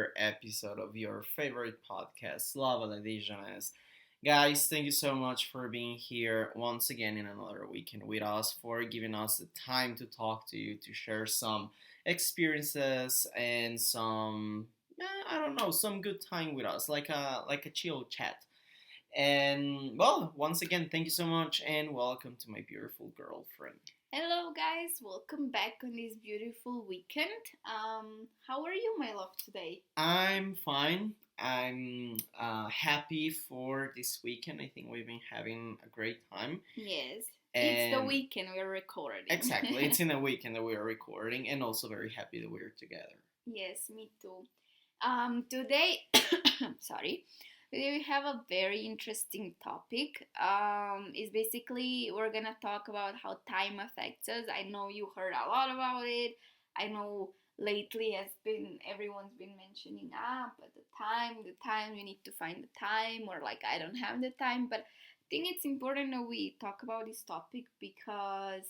another episode of your favorite podcast, lovealadijonnaise. Guys, thank you so much for being here once again in another weekend with us, for giving us the time to talk to you, to share some experiences and some, I don't know, some good time with us, like a chill chat. And well, once again, thank you so much and welcome to my beautiful girlfriend. Hello, guys. Welcome back on this beautiful weekend. How are you, my love, today? I'm fine. I'm happy for this weekend. I think we've been having a great time. Yes, it's the And weekend we're recording. exactly, it's in a weekend that we are recording, and also very happy that we're together. Yes, me too. Today, sorry, today we have a very interesting topic. Is basically we're gonna talk about how time affects us. I know you heard a lot about it. I know lately has been everyone's been mentioning but the time you need to find the time, or like I don't have the time, but I think it's important that we talk about this topic because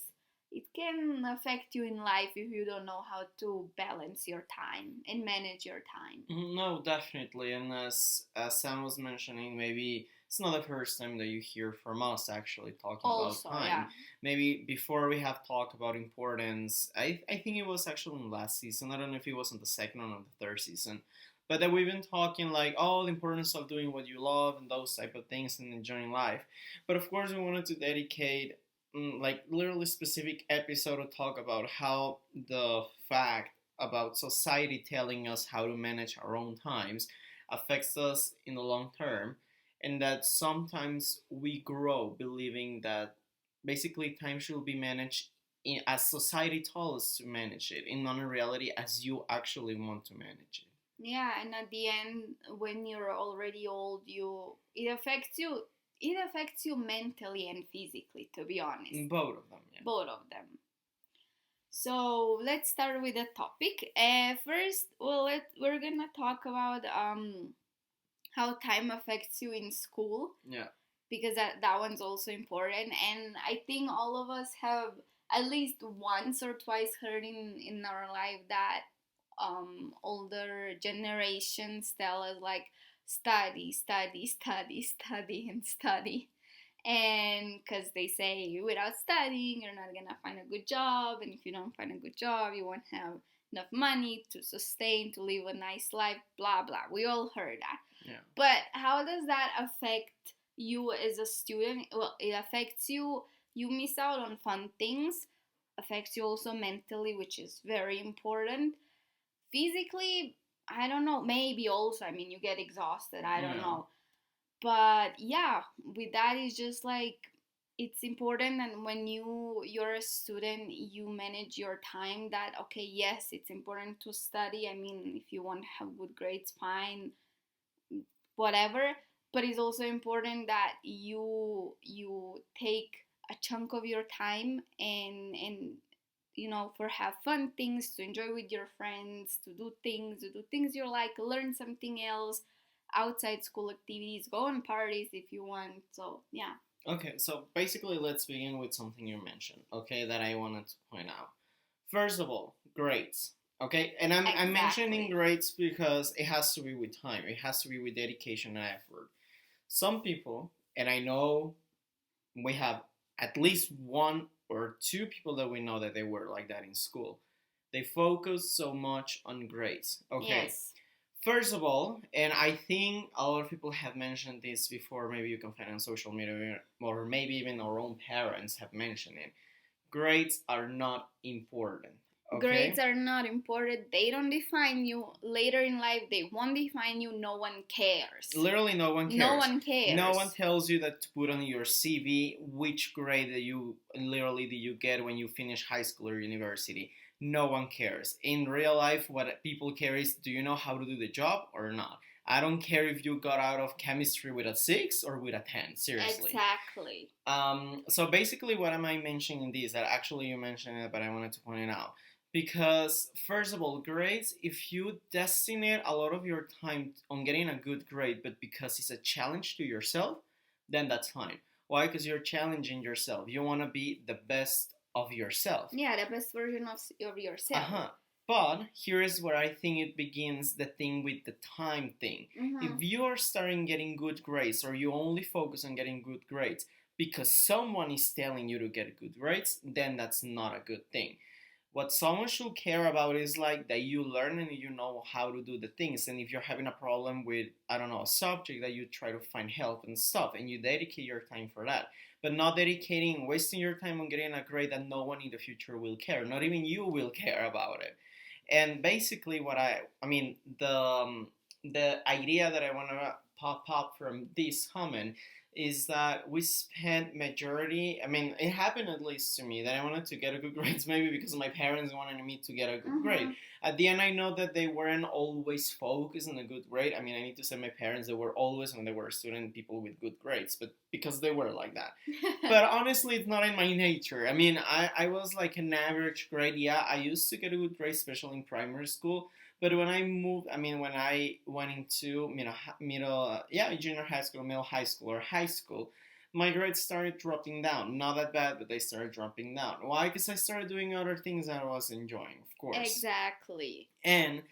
it can affect you in life if you don't know how to balance your time and manage your time. No, definitely. And as Sam was mentioning, maybe it's not the first time that you hear from us actually talking about Also, time. yeah. Maybe before we have talked about importance, I think it was actually in last season. I don't know if it was in the second or the third season. But that we've been talking like, oh, the importance of doing what you love and those type of things and enjoying life. But of course, we wanted to dedicate like literally specific episode to talk about how the fact about society telling us how to manage our own times affects us in the long term, and that sometimes we grow believing that basically time should be managed as society tells us to manage it, in non-reality as you actually want to manage it. Yeah, and at the end, when you're already old, it affects you mentally and physically, to be honest. Both of them, yeah. Both of them. So let's start with the topic. First, we're gonna talk about how time affects you in school, Yeah. because that one's also important. And I think all of us have at least once or twice heard in our life that older generations tell us like study, study, study, study, and study. And because they say without studying you're not gonna find a good job, and if you don't find a good job you won't have enough money to sustain, to live a nice life, blah blah. We all heard that. Yeah. But how does that affect you as a student? Well, it affects you. You miss out on fun things. Affects you also mentally, which is very important. Physically, I don't know. Maybe also, I mean, you get exhausted. I don't Yeah. know. But yeah, with that, it's just like it's important. And when you're a student, you manage your time. That okay, yes, it's important to study. I mean, if you want to have good grades, fine, whatever. But it's also important that you take a chunk of your time and for have fun things, to enjoy with your friends, to do things you like, learn something else outside school activities, go on parties if you want. So yeah. Okay, so basically, let's begin with something you mentioned, okay, that I wanted to point out. First of all, grades, okay? And I'm mentioning Exactly. grades because it has to be with time, it has to be with dedication and effort. Some people, and I know we have at least one or two people that we know that they were like that in school, they focus so much on grades, okay? Yes. First of all, and I think a lot of people have mentioned this before, maybe you can find it on social media, or maybe even our own parents have mentioned it. Grades are not important. Okay? Grades are not important. They don't define you. Later in life, they won't define you. No one cares. Literally, no one cares. No one cares. No one tells you that to put on your CV which grade that you literally that you get when you finish high school or university. No one cares. In real life, what people care is, do you know how to do the job or not? I don't care if you got out of chemistry with a 6 or with a 10. Seriously. Exactly. So basically, what am I mentioning in this? That actually you mentioned it, but I wanted to point it out. Because, first of all, grades, if you designate a lot of your time on getting a good grade, but because it's a challenge to yourself, then that's fine. Why? Because you're challenging yourself. You want to be the best of yourself. Yeah, the best version of yourself. Uh-huh. But here is where I think it begins, the thing with the time thing. If you are starting getting good grades, or you only focus on getting good grades because someone is telling you to get good grades, then that's not a good thing. What someone should care about is like that you learn and you know how to do the things. And if you're having a problem with, I don't know, a subject, that you try to find help and stuff, and you dedicate your time for that. But not dedicating, wasting your time on getting a grade that no one in the future will care. Not even you will care about it. And basically, what I mean, the idea that I want to pop up from this comment is that we spent majority, I mean, it happened at least to me, that I wanted to get a good grades, maybe because my parents wanted me to get a good grade. At the end, I know that they weren't always focused on a good grade. I mean, I need to say my parents, they were always, when they were a student, people with good grades, but because they were like that. But honestly, it's not in my nature. I mean, I was like an average grade. Yeah, I used to get a good grade, especially in primary school. But when I moved, I mean, when I went into junior high school, middle high school, or high school, my grades started dropping down. Not that bad, but they started dropping down. Why? Because I started doing other things that I was enjoying, of course. Exactly. And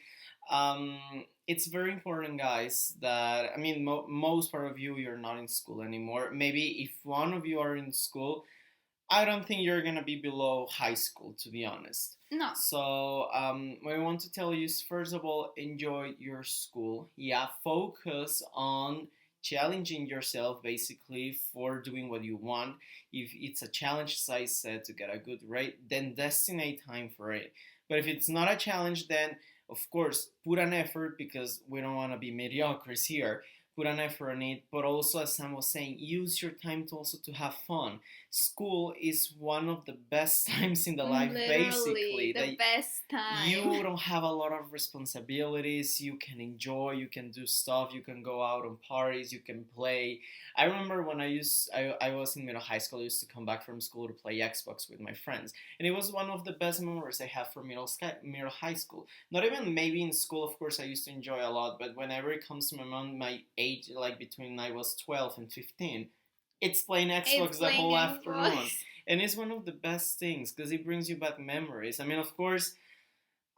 um, it's very important, guys, that, I mean, most part of you, you're not in school anymore. Maybe if one of you are in school, I don't think you're gonna be below high school, to be honest. No. So, what I want to tell you is, first of all, enjoy your school. Yeah, focus on challenging yourself, basically, for doing what you want. If it's a challenge, as I said, to get a good rate, then designate time for it. But if it's not a challenge, then of course put an effort, because we don't want to be mediocres here. Put an effort on it, but also, as Sam was saying, use your time to also to have fun. School is one of the best times in the life, Literally, basically. the best time. You don't have a lot of responsibilities. You can enjoy. You can do stuff. You can go out on parties. You can play. I remember when I was in middle high school. I used to come back from school to play Xbox with my friends, and it was one of the best memories I have from middle high school. Not even maybe in school, of course, I used to enjoy a lot, but whenever it comes to my age, like between I was 12 and 15, it's playing Xbox the whole afternoon. And it's one of the best things because it brings you back memories. I mean, of course,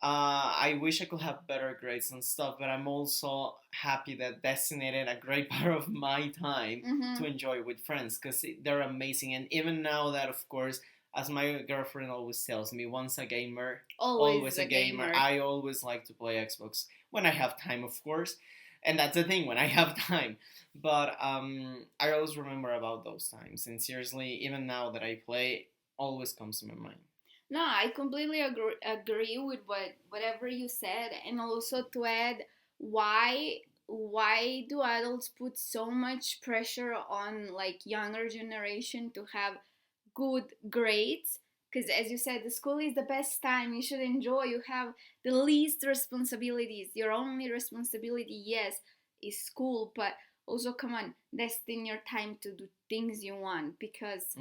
I wish I could have better grades and stuff, but I'm also happy that designated a great part of my time to enjoy with friends, because they're amazing. And even now that, of course, as my girlfriend always tells me, once a gamer, always a gamer. I always like to play Xbox when I have time, of course. And that's the thing, when I have time. But I always remember about those times. And seriously, even now that I play, always comes to my mind. No, I completely agree with whatever you said, and also to add, why do adults put so much pressure on like younger generation to have good grades? Because as you said, the school is the best time. You should enjoy. You have the least responsibilities. Your only responsibility, yes, is school, but also come on, destine your time to do things you want, because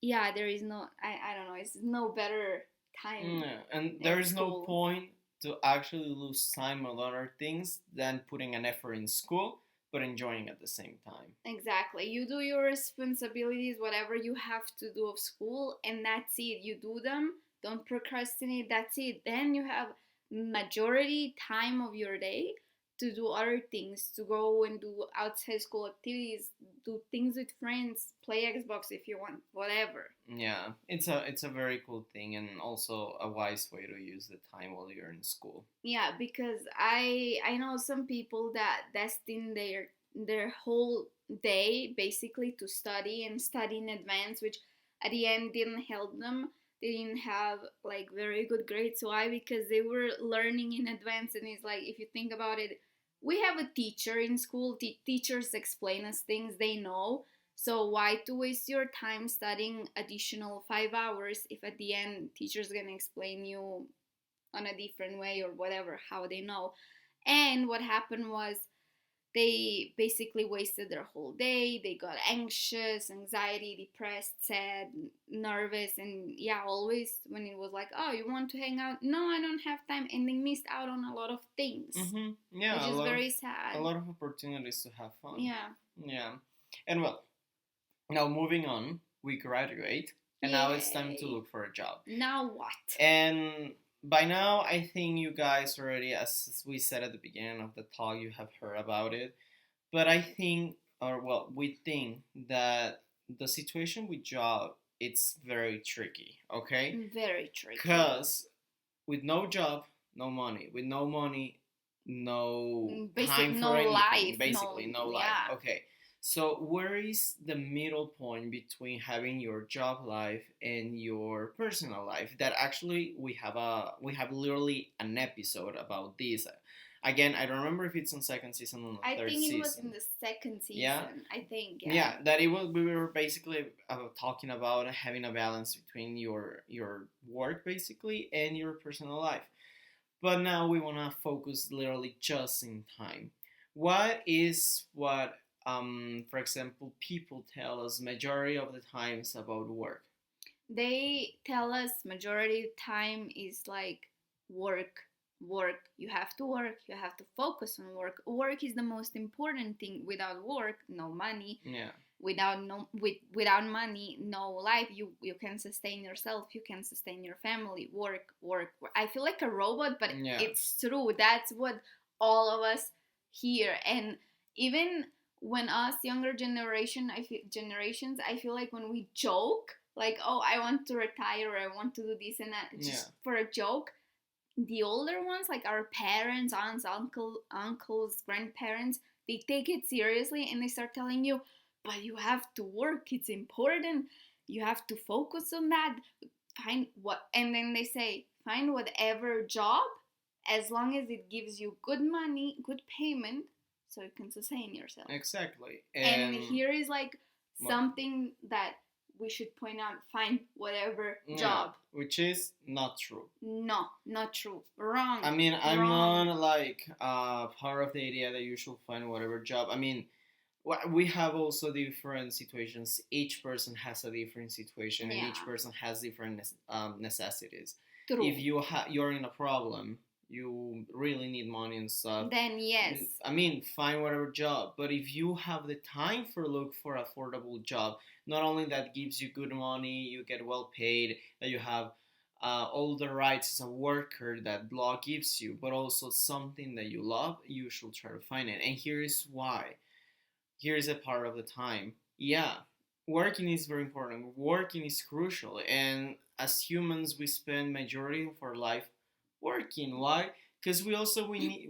yeah, there is no, I don't know, it's no better time. Yeah, and there is no point to actually lose time on other things than putting an effort in school, but enjoying at the same time. Exactly. You do your responsibilities, whatever you have to do of school, and that's it. You do them, don't procrastinate, that's it. Then you have majority time of your day to do other things, to go and do outside school activities, do things with friends, play Xbox if you want, whatever. Yeah, it's a very cool thing, and also a wise way to use the time while you're in school. Yeah, because I know some people that destine their whole day basically to study and study in advance, which at the end didn't help them. They didn't have like very good grades. Why? Because they were learning in advance, and it's like, if you think about it, we have a teacher in school. Teachers explain us things they know. So why to waste your time studying additional 5 hours if at the end teacher's gonna explain you on a different way or whatever, how they know? And what happened was they basically wasted their whole day. They got anxious, anxiety, depressed, sad, nervous, and yeah, always when it was like, oh, you want to hang out? No, I don't have time. And they missed out on a lot of things. Yeah, which is very sad. A lot of opportunities to have fun. Yeah. And well, now moving on, we graduate, and now it's time to look for a job. Now what? And by now, I think you guys already, as we said at the beginning of the talk, you have heard about it. But I think, or well, we think that the situation with job it's very tricky. Okay, Very tricky. because with no job, no money. With no money, no Basic, time no for anything. life, no, Basically, no life. yeah. Okay. So where is the middle point between having your job life and your personal life? That actually we have literally an episode about this. Again, I don't remember if it's on second season or I the third think it was in season. the second Yeah, season. I think, yeah. yeah, that it was. We were basically talking about having a balance between your work basically and your personal life. But now we want to focus literally just in time. What is what, for example, people tell us majority of the times about work? They tell us majority of time is like work, work. You have to work. You have to focus on work. Work is the most important thing. Without work, no money. Yeah, Without money, no life. You can sustain yourself. You can sustain your family. Work, work, work. I feel like a robot, but yeah, it's true. That's what all of us hear. And even when us younger generations, I feel like when we joke, like, oh, I want to retire, or I want to do this and that, yeah, just for a joke. The older ones, like our parents, aunts, uncles, grandparents, they take it seriously and they start telling you, but you have to work, it's important, you have to focus on that, find what, and then they say, find whatever job, as long as it gives you good money, good payment, so you can sustain yourself. exactly. And And here is like what? something that we should point out, find whatever Yeah, job. which is not true. No, not true. Wrong. I mean, I'm Wrong. not like part of the idea that you should find whatever job. I mean, we have also different situations. Each person has a different situation, and Yeah. each person has different necessities. True. If you're in a problem, you really need money and stuff. Then yes. I mean, find whatever job. But if you have the time for look for affordable job, not only that gives you good money, you get well paid, that you have all the rights as a worker that law gives you, but also something that you love, you should try to find it. And here is why. Here's a part of the time. Yeah, working is very important. Working is crucial, and as humans, we spend majority of our life working. Why? Because we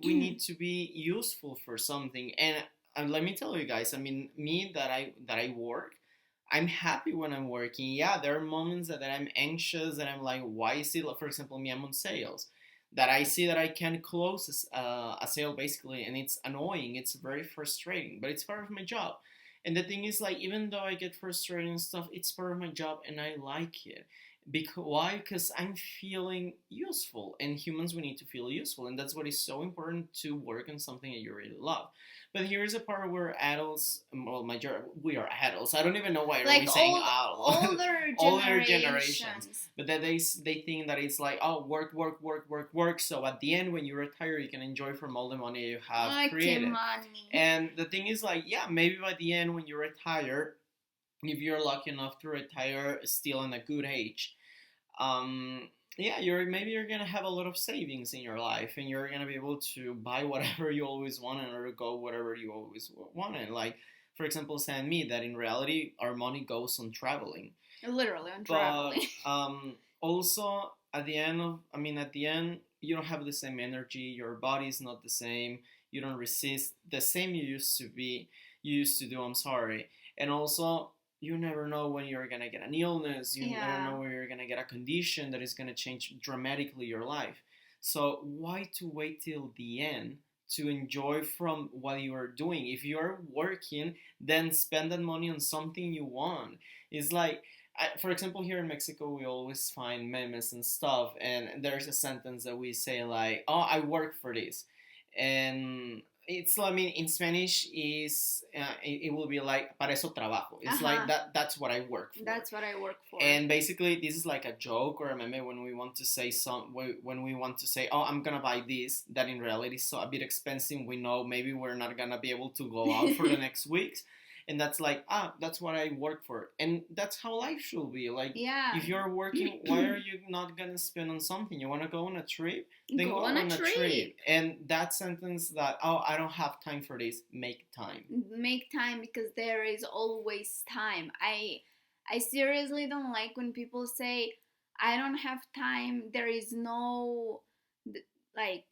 need to be useful for something. And let me tell you guys. I mean, me that I work. I'm happy when I'm working. Yeah, there are moments that I'm anxious and I'm like, why is it? For example, me, I'm on sales. That I see that I can close a sale basically, and it's annoying. It's very frustrating, but it's part of my job. And the thing is, like, even though I get frustrated and stuff, it's part of my job, and I like it. Because why? Because I'm feeling useful, and humans we need to feel useful, and that's what is so important to work on something that you really love. But here's a part where adults, well, we are adults. I don't even know why are we saying adult. Older Older generations. but then they think that it's like, oh, work, work, work, work, work. So at the end, when you retire, you can enjoy from all the money you have created. Money. And the thing is, like, yeah, maybe by the end, when you retire, if you're lucky enough to retire still in a good age, yeah, you're gonna have a lot of savings in your life, and you're gonna be able to buy whatever you always wanted or go whatever you always wanted. Like, for example, Sam me that in reality our money goes on traveling. Literally on But traveling. also at the end of, I mean, at the end, you don't have the same energy. Your body is not the same. You don't resist the same you used to be. You used to do. I'm sorry. And also, you never know when you're gonna get an illness. You never know when you're gonna get a condition that is gonna change dramatically your life. So why to wait till the end to enjoy from what you are doing? If you are working, then spend that money on something you want. It's like, for example, here in Mexico, we always find memes and stuff, and there's a sentence that we say like, "Oh, I work for this," and it's, I mean, in Spanish is it will be like para eso trabajo. It's like that. That's what I work for. That's what I work for. And basically, this is like a joke or a meme when we want to say when we want to say, oh, I'm gonna buy this. That in reality is so a bit expensive. We know maybe we're not gonna be able to go out for the next weeks. and that's like, that's what I work for, and that's how life should be. Like, Yeah. if you're working, why are you not gonna spend on something? You want to go on a trip, then Go go on a on a trip. trip. And that sentence that, oh, I don't have time for this, make time. Make time, because there is always time. I seriously don't like when people say I don't have time. There is no like,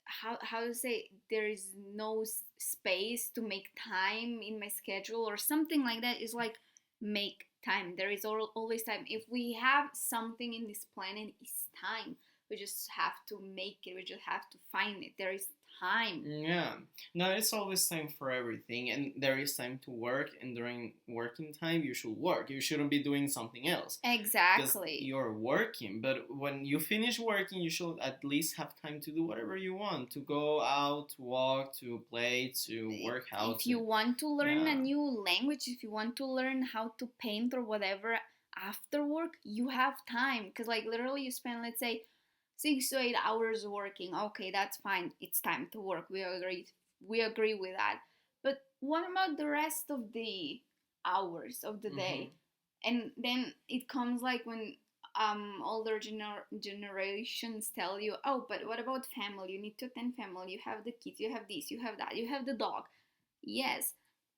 how to say, there is no space to make time in my schedule or something like that. It's like, make time. There is always time. If we have something in this planet, it's time. We just have to make it. We just have to find it. There is time. Yeah. No, it's always time for everything, and there is time to work, and during working time, you should work. You shouldn't be doing something else. Because Exactly. you're working, but when you finish working, you should at least have time to do whatever you want, to go out, to walk, to play, to work out. If you want to learn a Yeah. new language, if you want to learn how to paint or whatever after work, you have time. Because, like, literally, you spend, let's say, 6 to 8 hours working. Okay, that's fine. It's time to work. We agree. We agree with that. But what about the rest of the hours of the day? And then it comes like when older generations tell you, oh, but what about family? You need to attend family. You have the kids. You have this. You have that. You have the dog. Yes,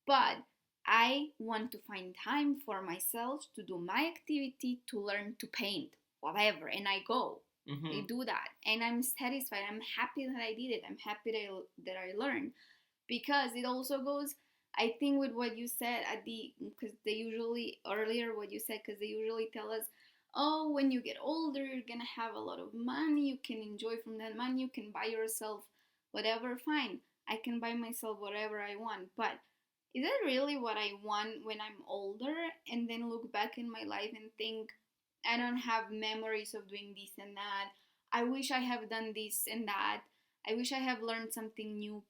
but I want to find time for myself to do my activity, to learn to paint, whatever, and I go. I do that, and I'm satisfied. I'm happy that I did it. I'm happy that I learned, because it also goes, I think, with what you said at the, because they usually, earlier what you said, because they usually tell us, oh, when you get older, you're gonna have a lot of money. You can enjoy from that money. You can buy yourself whatever. Fine, I can buy myself whatever I want, but is that really what I want when I'm older? And then look back in my life and think, I don't have memories of doing this and that. I wish I have done this and that. I wish I have learned something new,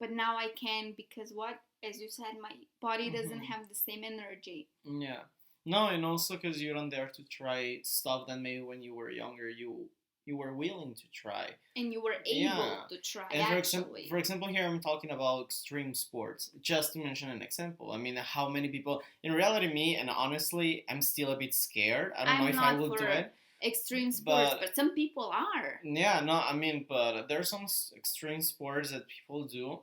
but now I can, because what? As you said, my body doesn't have the same energy. Yeah. No, and also because you don't dare to try stuff that maybe when you were younger you were willing to try. And you were able to try, And actually. for example, here I'm talking about extreme sports, just to mention an example. I mean, how many people, in reality, me, and honestly, I'm still a bit scared. I don't know if I will do it. Extreme sports, but some people are. Yeah, no, I mean, but there's some extreme sports that people do,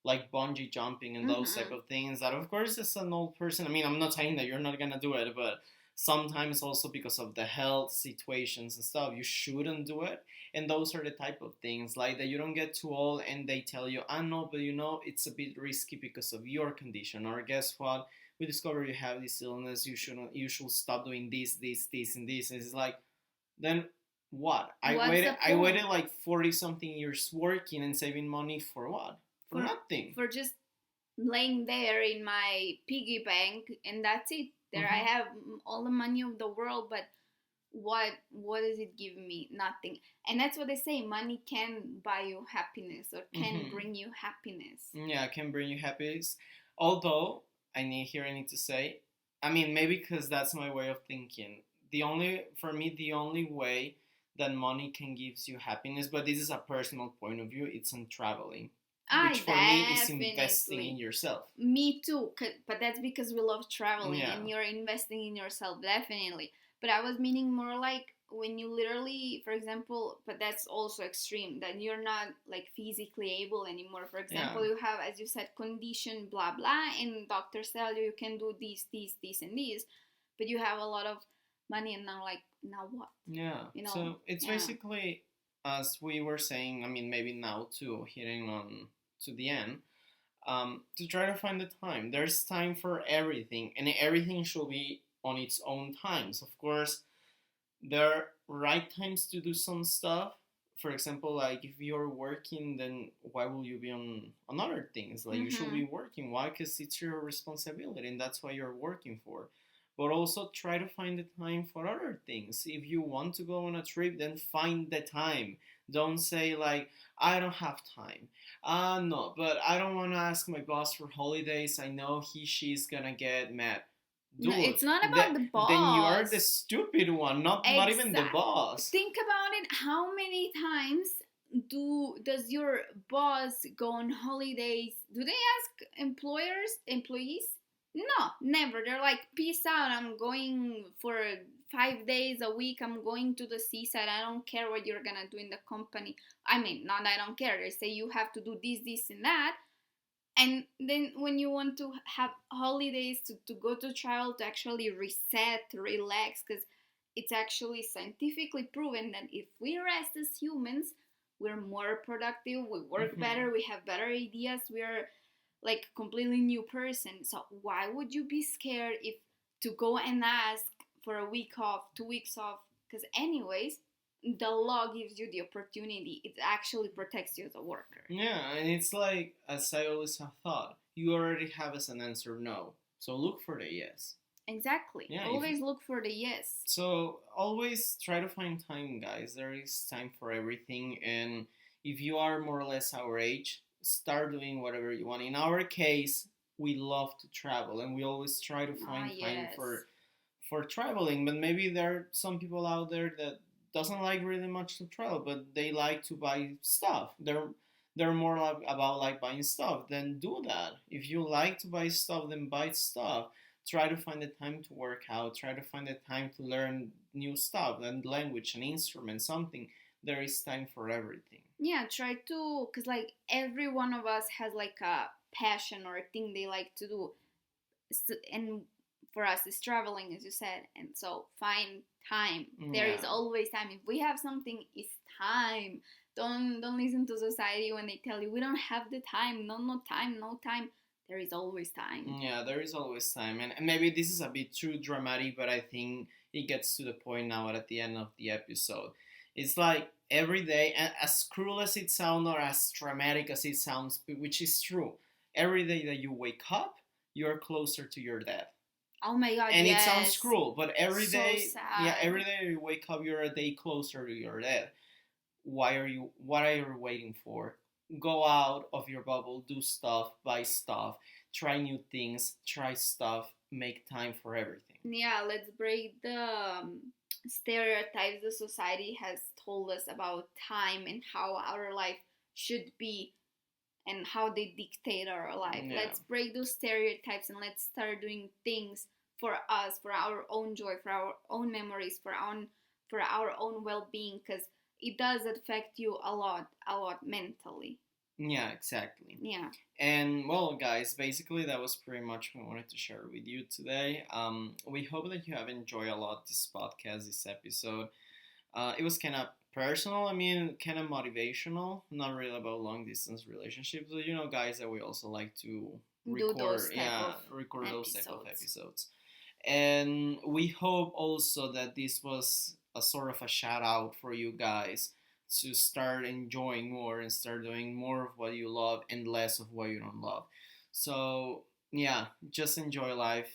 like bungee jumping and those type of things. That, of course, as an old person, I mean, I'm not saying that you're not gonna do it, but sometimes also because of the health situations and stuff, you shouldn't do it. And those are the type of things like that you don't get too old and they tell you, I know, but you know, it's a bit risky because of your condition. Or guess what? We discover you have this illness. You should stop doing this, and this. And it's like, then what? I waited like 40 something years working and saving money for what? For nothing. For just laying there in my piggy bank, and that's it. There I have all the money of the world, but what does it give me? Nothing. And that's what they say, money can buy you happiness, or can bring you happiness. Yeah, it can bring you happiness. Although I need to say, I mean, maybe because that's my way of thinking. For me, the only way that money can give you happiness, but this is a personal point of view, it's on traveling. Which for me is investing in yourself. Me too, but that's because we love traveling, and you're investing in yourself, definitely. But I was meaning more like when you literally, for example, but that's also extreme, that you're not like physically able anymore. For example, you have, as you said, condition, blah blah, and doctors tell you can do this, and this, but you have a lot of money, and now what? Yeah. So it's basically, as we were saying, I mean, maybe now too, hitting on to the end, to try to find the time. There's time for everything, and everything should be on its own times. Of course, there are right times to do some stuff. For example, like if you're working, then why will you be on other things? Like you should be working. Why? Because it's your responsibility, and that's why you're working for. But also try to find the time for other things. If you want to go on a trip, then find the time. Don't say like, I don't have time. No, but I don't want to ask my boss for holidays. I know she's gonna get mad. Dude, no, it's not about the boss. Then you are the stupid one, not even the boss. Think about it. How many times does your boss go on holidays? Do they ask employees? No, never. They're like, peace out. I'm going for 5 days a week. I'm going to the seaside. I don't care what you're gonna do in the company. I mean, not I don't care. They say you have to do this, and that. And then when you want to have holidays to go to travel to actually reset, relax, because it's actually scientifically proven that if we rest as humans, we're more productive, we work better, we have better ideas, we're like a completely new person. So why would you be scared if to go and ask for a week off, 2 weeks off? Because anyways, the law gives you the opportunity. It actually protects you as a worker. Yeah, and it's like, as I always have thought, you already have as an answer no. So look for the yes. Exactly. Yeah, always look for the yes. So always try to find time, guys. There is time for everything, and if you are more or less our age, start doing whatever you want. In our case, we love to travel, and we always try to find time Yes. for traveling. But maybe there are some people out there that doesn't like really much to travel, but they like to buy stuff. They're more like, about like buying stuff. Then do that. If you like to buy stuff, then buy stuff. Try to find the time to work out. Try to find the time to learn new stuff, and language, an instrument, something. There is time for everything. Yeah, try to, because like every one of us has like a passion or a thing they like to do. And for us, it's traveling, as you said. And so find time. There is always time. If we have something, it's time. Don't listen to society when they tell you we don't have the time. No time, no time. There is always time. Yeah, there is always time. And maybe this is a bit too dramatic, but I think it gets to the point now at the end of the episode. It's like every day, and as cruel as it sounds or as dramatic as it sounds, which is true, every day that you wake up, you're closer to your death. Oh my God! And yes. It sounds cruel, but every so day, sad. every day you wake up, you're a day closer to your death. What are you waiting for? Go out of your bubble, do stuff, buy stuff, try new things, try stuff, make time for everything. Yeah, let's break the stereotypes the society has told us about time and how our life should be and how they dictate our life. Yeah. Let's break those stereotypes and let's start doing things for us, for our own joy, for our own memories, for our own well-being, because it does affect you a lot mentally. Yeah, exactly. Yeah. And well, guys, basically that was pretty much what I wanted to share with you today. We hope that you have enjoyed a lot this podcast, this episode. It was kind of personal, kind of motivational, not really about long distance relationships, but guys, that we also like to record those type of episodes. And we hope also that this was a sort of a shout out for you guys to start enjoying more and start doing more of what you love and less of what you don't love. So yeah, just enjoy life,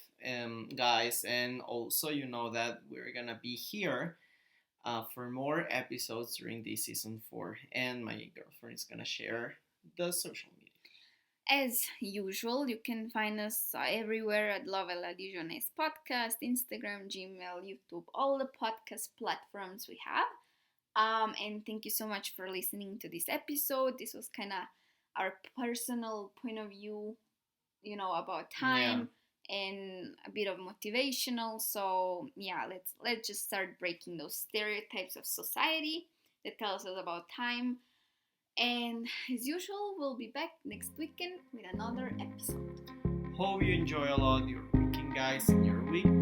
guys, and also that we're gonna be here for more episodes during this season 4, and my girlfriend is gonna share the social media. As usual, you can find us everywhere at lovealadijonnaise podcast, Instagram, Gmail, YouTube, all the podcast platforms we have. And thank you so much for listening to this episode. This was kind of our personal point of view, about time and a bit of motivational. So yeah, let's just start breaking those stereotypes of society that tells us about time. And as usual, we'll be back next weekend with another episode. Hope you enjoy a lot your weekend, guys, and your week.